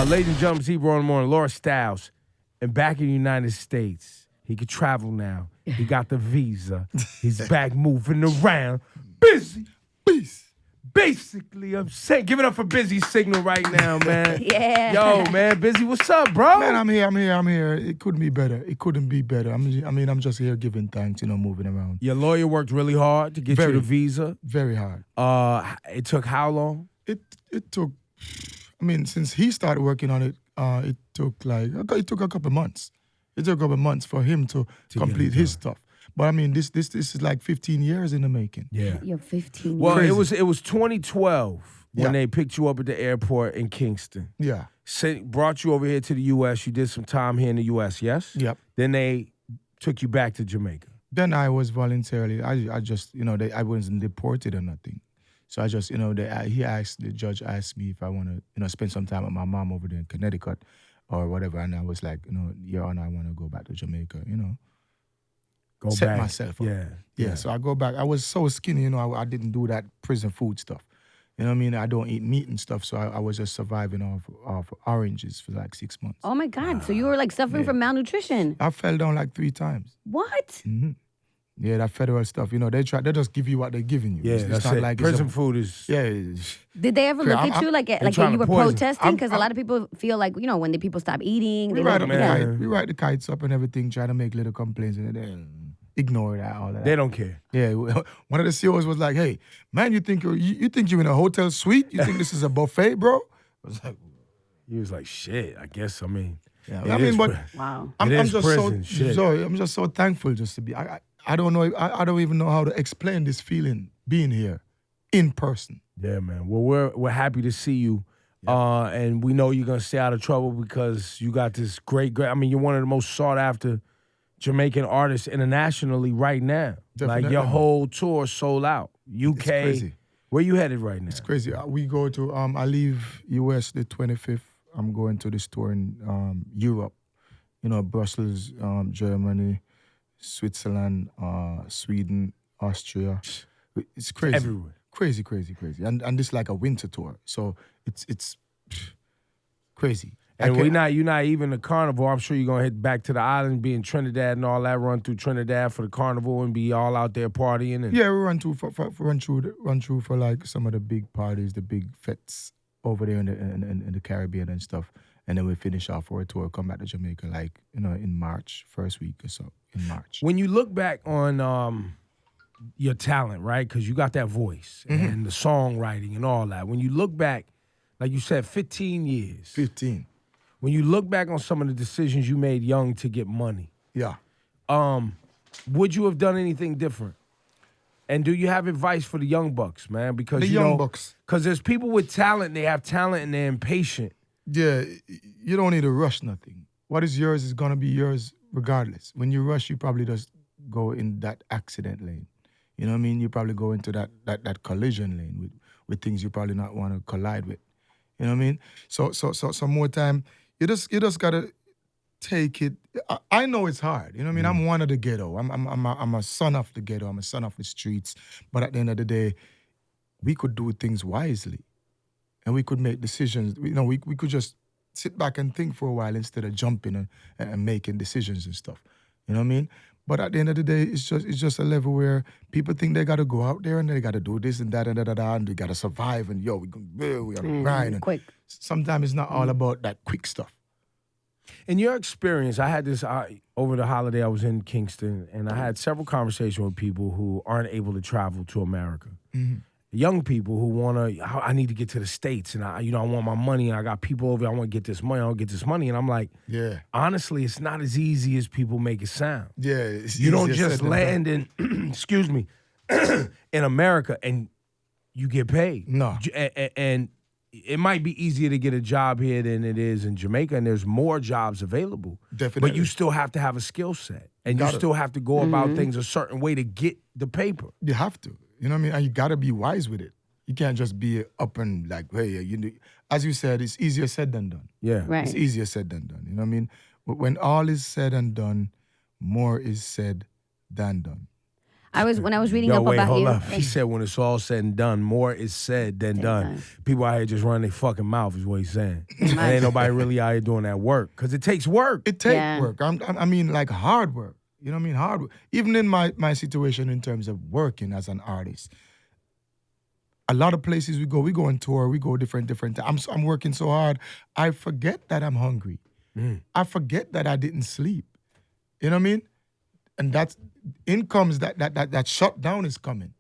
Ladies and gentlemen, Zebra on the morning, Laura Styles, and back in the United States. He can travel now. He got the visa. He's back moving around. Busy. Basically, I'm saying, give it up for Busy Signal right now, man. Yeah. Yo, man, Busy, what's up, bro? Man, I'm here. It couldn't be better. I'm just here giving thanks, moving around. Your lawyer worked really hard to get you the visa. Very hard. It took how long? It took, since he started working on it, it took a couple months. It took a couple months for him to complete his stuff. But this is like 15 years in the making. Yeah. You're 15 years. Well, Crazy. it was 2012 when they picked you up at the airport in Kingston. Yeah. Brought you over here to the U.S. You did some time here in the U.S., yes? Yep. Then they took you back to Jamaica. Then I was voluntarily, I just, I wasn't deported or nothing. So I just, the judge asked me if I want to, spend some time with my mom over there in Connecticut or whatever. And I was like, Your Honor, I want to go back to Jamaica, set myself up. Yeah. So I go back. I was so skinny, I didn't do that prison food stuff. You know what I mean? I don't eat meat and stuff, so I was just surviving off oranges for like 6 months. Oh my God! So you were like suffering from malnutrition? I fell down like 3 times. What? Mm-hmm. Yeah, that federal stuff. They just give you what they're giving you. Yeah, it's that's not it. like Prison food is. Yeah. Did they ever look at you like trying you to were poison. protesting? Because a lot of people feel like when the people stop eating, We they write, look up the at kite, we write the kites up and everything, trying to make little complaints, and then ignore that, all of that. They don't care. Yeah, one of the CEOs was like, "Hey, man, you think you're in a hotel suite? You think this is a buffet, bro?" I was like, He was like, shit, I guess, yeah. Wow. I'm is just prison, so shit. sorry. I'm just so thankful just to be. I don't know. I don't even know how to explain this feeling being here, in person. Yeah, man. Well, we're happy to see you. And we know you're going to stay out of trouble because you got this great, you're one of the most sought after Jamaican artists internationally right now. Definitely. Like your whole tour sold out. UK. It's crazy. Where you headed right now? It's crazy. We go to, I leave US the 25th. I'm going to this tour in Europe. Brussels, Germany, Switzerland, Sweden, Austria. It's crazy. Everywhere. Crazy. And this is like a winter tour. So it's crazy. And you're not even the carnival. I'm sure you're gonna head back to the island, be in Trinidad and all that. Run through Trinidad for the carnival and be all out there partying. And yeah, we run through for like some of the big parties, the big fetes over there in the Caribbean and stuff. And then we finish off for a tour, come back to Jamaica in March, first week or so in March. When you look back on your talent, right? Because you got that voice and the songwriting and all that. When you look back, like you said, 15 years. 15. When you look back on some of the decisions you made young to get money, Yeah. would you have done anything different? And do you have advice for the young bucks, man? Because The young bucks. Because there's people with talent, they have talent and they're impatient. Yeah, you don't need to rush nothing. What is yours is gonna be yours regardless. When you rush, you probably just go in that accident lane. You know what I mean? You probably go into that collision lane with things you probably not want to collide with. You know what I mean? So some more time. You just gotta take it. I know it's hard. You know what I mean? I'm one of the ghetto. I'm a son of the ghetto. I'm a son of the streets. But at the end of the day, we could do things wisely, and we could make decisions. We could just sit back and think for a while instead of jumping and making decisions and stuff. You know what I mean? But at the end of the day, it's just a level where people think they gotta go out there and they gotta do this and that and and they gotta survive and we gotta grind. And quick. sometimes it's not all about that quick stuff. In your experience, I had this over the holiday. I was in Kingston, and I had several conversations with people who aren't able to travel to America. Young people who I need to get to the States, and I want my money, and I got people over here, I want to get this money, and I'm like, Yeah. honestly, it's not as easy as people make it sound. Yeah. It's You don't easier just said than land in, excuse me, in America and you get paid. No. And it might be easier to get a job here than it is in Jamaica, and there's more jobs available. Definitely. But you still have to have a skill set, and you Got it. still have to go about things a certain way to get the paper. You have to. You know what I mean? And you gotta be wise with it. You can't just be up and like, hey, as you said, it's easier said than done. Yeah. Right. It's easier said than done. You know what I mean? But when all is said and done, more is said than done. When I was reading Yo, up wait, about hold you. up. He said when it's all said and done, more is said than done. People out here just running their fucking mouth is what he's saying. And ain't nobody really out here doing that work because it takes work. It takes work. I mean, like hard work. You know what I mean? Hard work. Even in my situation in terms of working as an artist, a lot of places we go on tour, we go different. I'm working so hard, I forget that I'm hungry. I forget that I didn't sleep. You know what I mean? And that's incomes that shutdown is coming.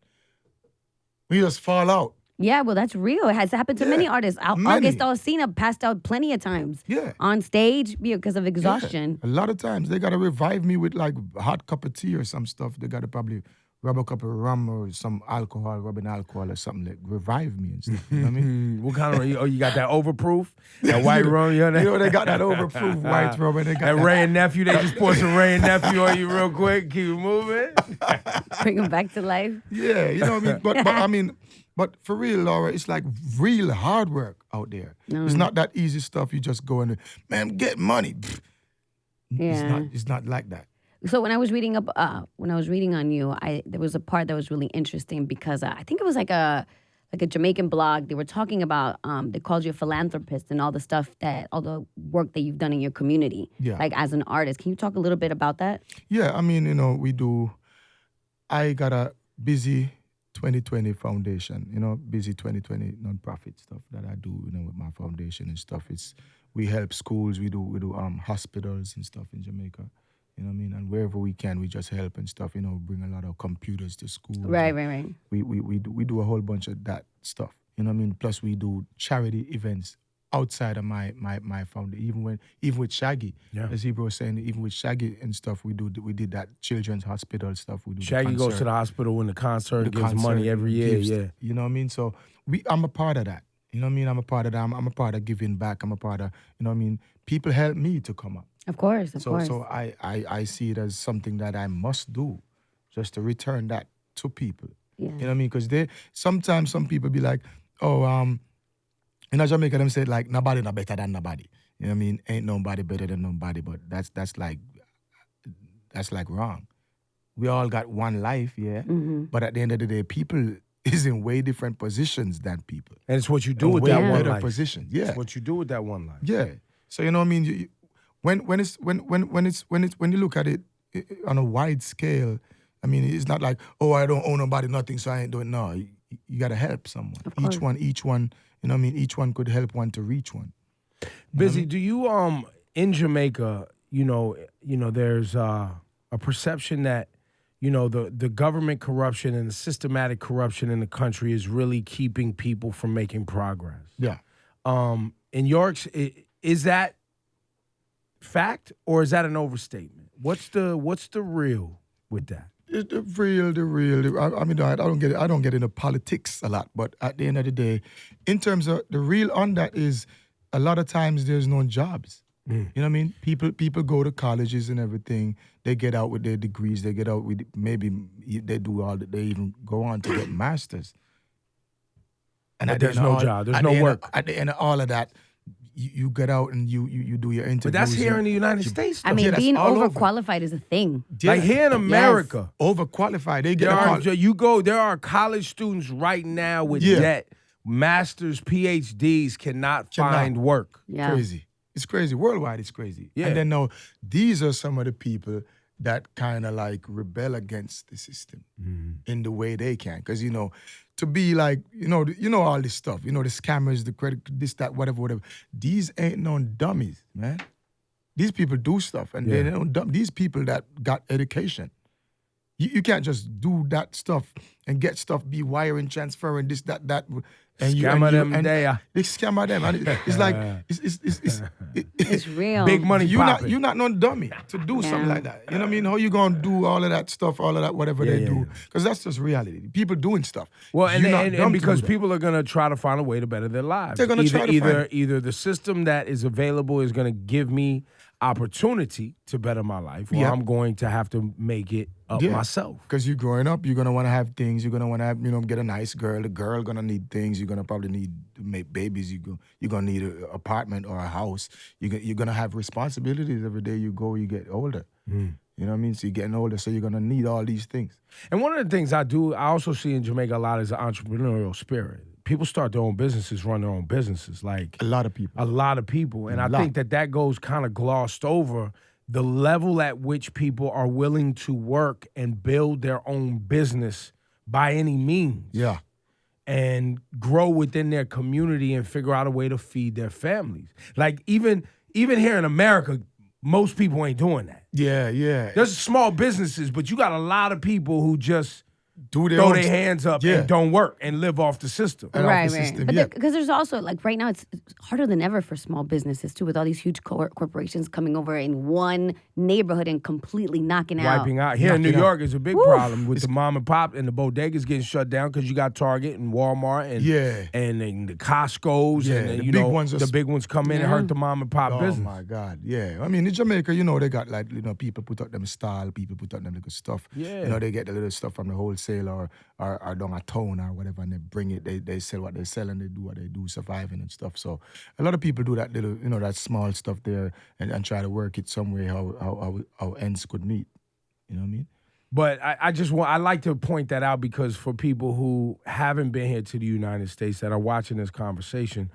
We just fall out. Yeah, well, that's real. It has happened to many artists. August Alsina passed out plenty of times. Yeah. On stage because of exhaustion. Yeah. A lot of times they gotta revive me with like a hot cup of tea or some stuff. They gotta probably rub a cup of rum or some alcohol, rubbing alcohol or something that revive me and stuff. You know what I mean? What kind of you got that overproof? That white rum? You know they got that overproof white rum and they got that Ray and Nephew, they just pour some Ray and Nephew on you real quick, keep it moving. Bring them back to life. Yeah, you know what I mean? But for real, Laura, it's like real hard work out there. It's not that easy stuff. You just go and, man, get money. It's not like that. So when I was reading on you, there was a part that was really interesting because I think it was like a Jamaican blog. They were talking about they called you a philanthropist and all the work that you've done in your community, like as an artist. Can you talk a little bit about that? Yeah, I mean, we do. I got a busy 2020 foundation, busy 2020 nonprofit stuff that I do, with my foundation and stuff. We help schools, we do hospitals and stuff in Jamaica. You know what I mean? And wherever we can, we just help and stuff, bring a lot of computers to school. Right. We do a whole bunch of that stuff. You know what I mean? Plus we do charity events outside of my foundation. Even with Shaggy, as Hebrew was saying, even with Shaggy and stuff, we did that children's hospital stuff. We do Shaggy goes to the hospital when the concert gives money every year. You know what I mean? So I'm a part of that. You know what I mean? I'm a part of that. I'm a part of giving back. I'm a part of, people help me to come up. Of course. So I see it as something that I must do, just to return that to people. Yeah. You know what I mean? Because sometimes some people be like, in Jamaica, them say like, nobody no better than nobody. You know what I mean? Ain't nobody better than nobody, but that's like wrong. We all got one life, but at the end of the day, people is in way different positions than people. And it's what you do with that one life. Position. Yeah. It's what you do with that one life. Yeah. So you know what I mean? When you look at it on a wide scale, I mean, it's not like, I don't owe nobody nothing, so I ain't doing. No, you gotta help someone. Each one, you know what I mean? Each one could help one to reach one. Busy, do you in Jamaica, there's a perception that the government corruption and the systematic corruption in the country is really keeping people from making progress. Yeah. In York's, is that fact or is that an overstatement? What's the real with that? The real. I mean, I don't get into politics a lot, but at the end of the day, in terms of the real on that is a lot of times there's no jobs. You know what I mean? People go to colleges and everything. They get out with their degrees. They get out with maybe they do all that. They even go on to get masters. And there's no job. There's no work. At the end of all of that, you get out and you do your interviews. But that's here in the United States. Though. I mean, being overqualified is a thing. Yeah. Like here in America, overqualified. They get there are college students right now with debt, masters, PhDs cannot find work. Yeah. Crazy. It's crazy. Worldwide, it's crazy. Yeah. And then now, these are some of the people that kind of like rebel against the system in the way they can. Because, to be like, all this stuff, the scammers, the credit, this, that, whatever. These ain't no dummies, man. These people do stuff. And they don't these people that got education. You can't just do that stuff and get stuff, be wiring, transferring, this, that. And they scammer them. And it's like, it's real. Big money You're not no dummy to do something like that. You know what I mean? How you going to do all of that stuff, all of that, whatever they do? Because that's just reality. People doing stuff. Well, and because people are going to try to find a way to better their lives. They're going to try to find either the system that is available is going to give me opportunity to better my life, or I'm going to have to make it up myself. Because you're growing up, you're gonna want to have things. You're gonna want to have, get a nice girl. The girl gonna need things. You're gonna probably need to make babies. You're gonna need an apartment or a house. You're gonna have responsibilities every day you go. You get older. You know what I mean? So you're getting older, so you're gonna need all these things. And one of the things I also see in Jamaica a lot is the entrepreneurial spirit. People start their own businesses, run their own businesses. Like a lot of people. And I think that goes kind of glossed over, the level at which people are willing to work and build their own business by any means. Yeah. And grow within their community and figure out a way to feed their families. Like even here in America, most people ain't doing that. Yeah. There's small businesses, but you got a lot of people who just throw their hands up and don't work and live off the system. Right. But because there's also, like, right now it's harder than ever for small businesses, too, with all these huge corporations coming over in one neighborhood and completely wiping out. Here in New York is a big problem with the mom and pop and the bodegas getting shut down because you got Target and Walmart and the Costco's and the big ones come in and hurt the mom and pop business. Oh my God, yeah. I mean, in Jamaica, they got people put out them style, people put out them little stuff. Yeah. They get the little stuff from the wholesale or down a town or whatever, and they bring it, they sell what they sell and they do what they do, surviving and stuff. So a lot of people do that little, that small stuff there and try to work it some way how ends could meet. You know what I mean? But I like to point that out because for people who haven't been here to the United States that are watching this conversation,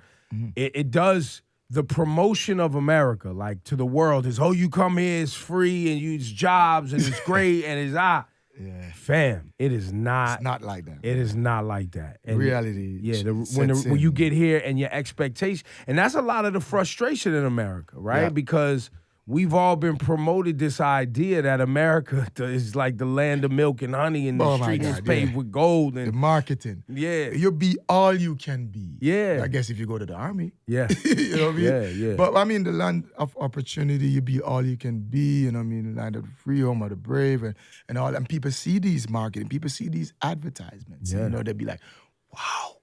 it does, the promotion of America, like to the world, is, you come here, it's free and it's jobs and it's great and it's fam, it is not. It's not like that. It is not like that. And reality. When you get here and your expectation, and that's a lot of the frustration in America, right? Yeah. Because we've all been promoted this idea that America is like the land of milk and honey and the street is paved with gold. And the marketing. Yeah. You'll be all you can be. Yeah. I guess if you go to the army. Yeah. You know what I mean? Yeah. But I mean, the land of opportunity, you be all you can be, you know what I mean? The land of the free, home of the brave and all. And people see these marketing, people see these advertisements. Yeah. They'll be like, wow.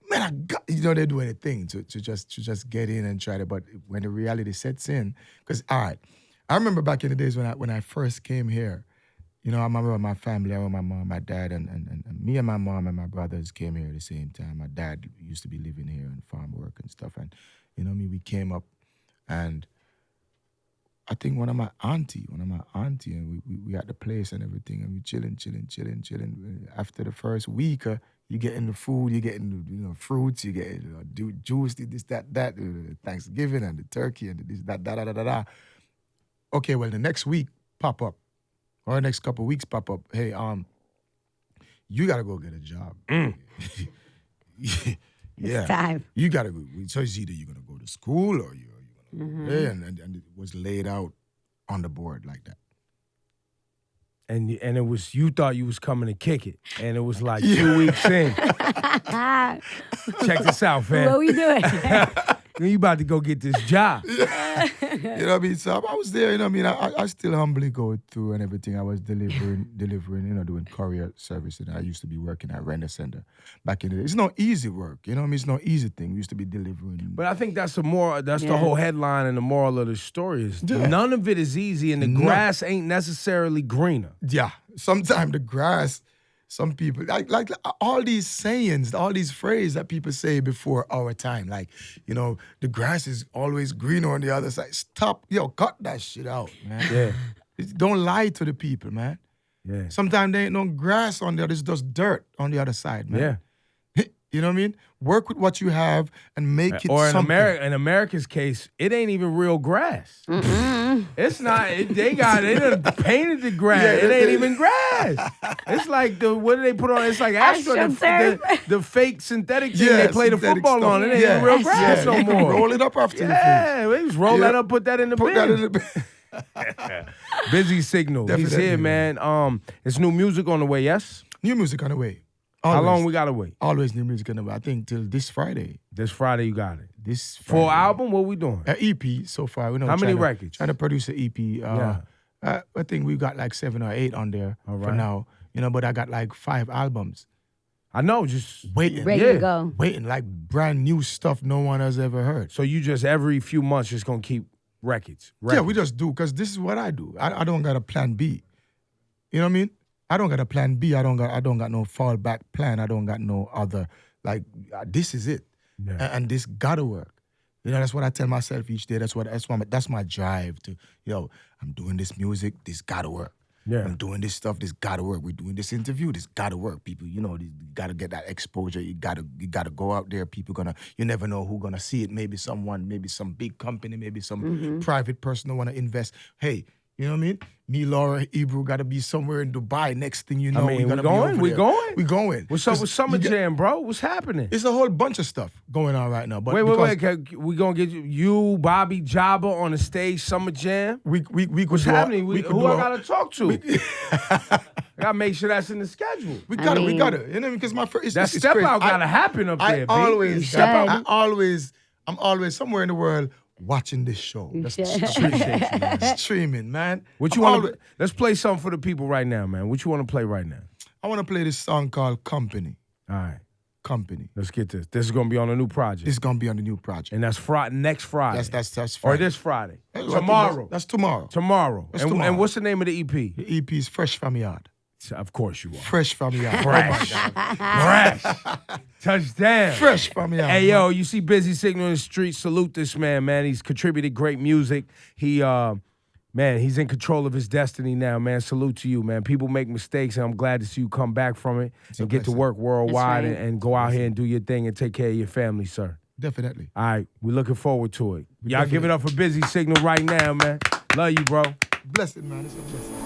Man, I got, they do anything to just get in and try to, but when the reality sets in, because, all right, I remember back in the days when I first came here, I remember my family, I remember my mom, my dad, and me and my mom and my brothers came here at the same time. My dad used to be living here and farm work and stuff, and, we came up, and I think one of my auntie, and we at the place and everything, and we chilling. After the first week, you getting the food, you getting the fruits, you getting juice, this, that, Thanksgiving and the turkey and this, that. Okay, well, the next week pop up, or the next couple of weeks pop up. Hey, you gotta go get a job. Yeah, it's time. You gotta go. So it's either you're gonna go to school or you're gonna go there, and it was laid out on the board like that. And it was, you thought you was coming to kick it, and it was like 2 weeks in. Check this out, fam. What are we doing? You about to go get this job. You know what I mean? So I was there, I still humbly go through and everything. I was delivering, doing courier service. And I used to be working at Render Center back in the day. It's not easy work, It's no easy thing. We used to be delivering. But I think that's the whole headline and the moral of the story is none of it is easy, and the grass ain't necessarily greener. Yeah. Sometimes the grass, some people, like all these sayings, all these phrases that people say before our time, like, the grass is always greener on the other side. Stop, cut that shit out, man. Yeah. Don't lie to the people, man. Yeah. Sometimes there ain't no grass on there, there's just dirt on the other side, man. Yeah. You know what I mean? Work with what you have and make it or something. In America's case, it ain't even real grass. It's not. They done painted the grass. Yeah, it ain't even grass. It's like what do they put on? It's like the fake synthetic thing they play the football stuff. on. It ain't even real grass no more. Roll it up after they just roll that up, put that in the bin. Busy Signal. Definitely. He's here, man. It's new music on the way, yes? New music on the way. Always. How long we gotta wait? Always new music on the way. I think till this Friday. This Friday you got it. This Friday. Full album? What we doing? An EP so far. How many records? Trying to produce an EP. I think we've got like 7 or 8 on there for now. But I got like 5 albums. I know, just waiting. Ready to go. Waiting, like brand new stuff no one has ever heard. So you just every few months just gonna keep records. Yeah, we just do, because this is what I do. I don't got a plan B. You know what I mean? I don't got a plan B. I don't got no fallback plan. I don't got no other, like, this is it. Yeah. And this gotta work. You know, that's what I tell myself each day. That's my drive to, I'm doing this music, this gotta work. Yeah. I'm doing this stuff, this gotta work. We're doing this interview, this gotta work. People, you gotta get that exposure. You gotta go out there. You never know who gonna see it. Maybe someone, maybe some big company, maybe some private person that wanna invest. Hey, you know what I mean? Me, Laura, Ebru gotta be somewhere in Dubai. Next thing you know, I mean, we going. We going. What's up with Summer Jam, bro? What's happening? It's a whole bunch of stuff going on right now. But wait. We gonna get you, Bobby, Jabba on the stage, Summer Jam? We could What's do happening? Who I gotta talk to? I gotta make sure that's in the schedule. We got it. You know, because my first that step crazy. out gotta happen up there. I'm always somewhere in the world watching this show. That's streaming, man. What you want? Let's play something for the people right now, man. What you want to play right now? I want to play this song called Company. All right. Company. Let's get this. This is gonna be on a new project. This is gonna be on the new project. And that's next Friday. That's Friday. Or this Friday. Tomorrow. That's tomorrow. Tomorrow. Tomorrow. And what's the name of the EP? The EP is Fresh From Yard. Of course you are. Fresh From Yard. Fresh. Fresh. Touchdown. Fresh From Yard. Hey, yo, you see Busy Signal in the street. Salute this man, man. He's contributed great music. He's in control of his destiny now, man. Salute to you, man. People make mistakes, and I'm glad to see you come back from it and get to work worldwide and go out here and do your thing and take care of your family, sir. Definitely. All right, we're looking forward to it. Y'all give it up for Busy Signal right now, man. Love you, bro. Blessed, man. It's a blessing.